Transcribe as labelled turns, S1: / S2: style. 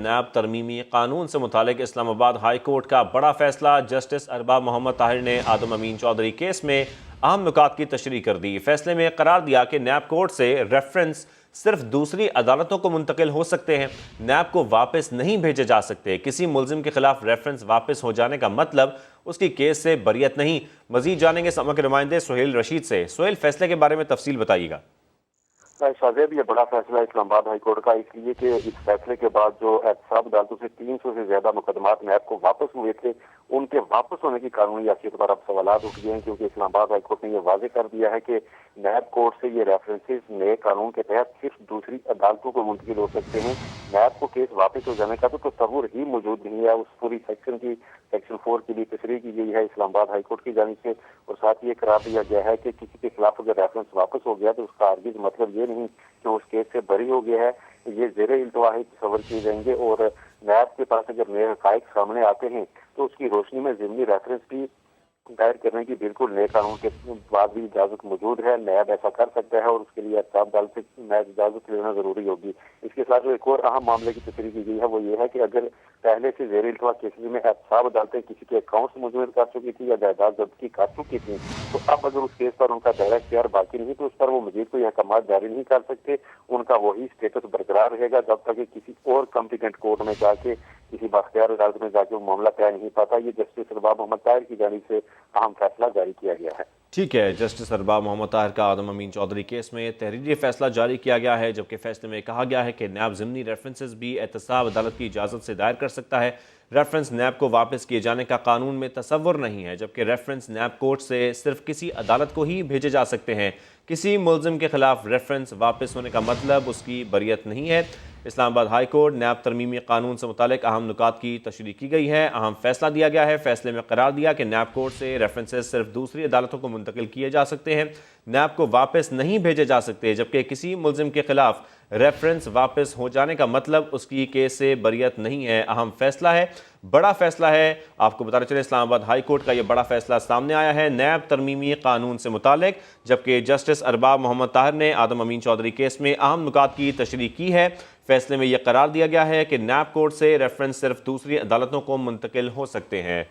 S1: नैब तरमीमी कानून से मुतालिक इस्लामाबाद हाई कोर्ट का बड़ा फैसला। जस्टिस अरबाब मोहम्मद ताहिर ने आदम अमीन चौधरी केस में अहम नुकात की तशरीह कर दी। फैसले में करार दिया कि नैब कोर्ट से रेफरेंस सिर्फ दूसरी अदालतों को मुंतकिल हो सकते हैं, नैब को वापस नहीं भेजे जा सकते। किसी मुलजिम के खिलाफ रेफरेंस वापस हो जाने का मतलब उसकी केस से बरियत नहीं। मजीद जानेंगे समा के नुमाइंदे सुहेल रशीद से। सुहेल, फैसले के बारे में तफसील बताइएगा।
S2: शाहजेब, ये बड़ा फैसला इस्लामाबाद हाई कोर्ट का इसलिए कि इस फैसले के बाद जो एहतसाब अदालतों से 300 से ज्यादा मुकदमात नैब को वापस हुए थे, उनके वापस होने की कानूनी हैसियत पर अब सवाल उठ गए हैं, क्योंकि इस्लामाबाद हाई कोर्ट ने यह वाजे कर दिया है कि नैब कोर्ट से ये रेफरेंसेस नए कानून के तहत सिर्फ दूसरी अदालतों को मुंतकिल हो सकते हैं। नैब को केस वापस हो जाने का तो तस्वुर ही मौजूद नहीं है। उस पूरी सेक्शन 4 की भी तशरीह की गई है इस्लामाबाद हाई कोर्ट की जानिब से, और साथ ही ये करार दिया गया है कि किसी के खिलाफ अगर रेफरेंस वापस हो गया तो उसका हरगिज मतलब ये नहीं कि उस केस से बरी हो गया है। ये ज़ेरे इल्तवा ही तस्वर किए जाएंगे, और नैब के पास अगर नए हक़ाइक़ सामने आते हैं तो उसकी रोशनी में ज़िमनी रेफरेंस भी दायर करने की बिल्कुल नए कानून के बाद भी इजाजत मौजूद है। नैब ऐसा कर सकता है और उसके लिए एहतसाब अदालत से नैब इजाजत लेना जरूरी होगी। इसके साथ जो एक और अहम मामले की तशरीह की गई है वो ये है कि अगर पहले से ज़ेर इल्तवा केसेज में एहतसाब अदालतें किसी के अकाउंट मुजम्मिल कर चुकी थी या जायदाद जब्ती कर चुकी थी, तो अब अगर उस केस पर उनका दायरा इख्तियार बाकी नहीं तो उस पर वो मजीद कोई अहकाम जारी नहीं कर सकते। उनका वही स्टेटस बरकरार रहेगा जब तक कि किसी और कॉम्पिटेंट कोर्ट में जाके, किसी बाख्तियार अदालत में जाके वो मामला तय नहीं पाता। ये जस्टिस अरबाब मोहम्मद ताहिर की जानिब से अहम फैसला जारी किया गया है।
S1: ठीक है, जस्टिस अरबाब मोहम्मद ताहिर का आदम अमीन चौधरी केस में तहरीरी फैसला जारी किया गया है, जबकि फैसले में कहा गया है कि नैब ज़िमनी रेफरेंसेस भी एहतसाब अदालत की इजाज़त से दायर कर सकता है। रेफरेंस नैब को वापस किए जाने का कानून में तसव्वुर नहीं है, जबकि रेफरेंस नैब कोर्ट से सिर्फ किसी अदालत को ही भेजे जा सकते हैं। किसी मुलजिम के खिलाफ रेफरेंस वापस होने का मतलब उसकी बरियत नहीं है। इस्लामाबाद हाई कोर्ट नैब तरमीमी कानून से मुतालिक अहम नुकात की तशरीह की गई है। अहम फैसला दिया गया है। फैसले में करार दिया कि नैब कोर्ट से रेफरेंसेस सिर्फ दूसरी अदालतों को मुंतकिल किए जा सकते हैं, नैब को वापस नहीं भेजे जा सकते। जबकि किसी मुलजिम के खिलाफ रेफरेंस वापस हो जाने का मतलब उसकी केस से बरियत नहीं है। अहम फैसला है, बड़ा फैसला है। आपको बताते चले इस्लामाबाद हाई कोर्ट का यह बड़ा फैसला सामने आया है नैब तरमीमी कानून से मुतालिक, जबकि जस्टिस अरबाब मोहम्मद ताहिर ने आदम अमीन चौधरी केस में अहम नुकात की तशरीह की है। फैसले में यह करार दिया गया है कि नैब कोर्ट से रेफरेंस सिर्फ दूसरी अदालतों को मुंतकिल हो सकते हैं।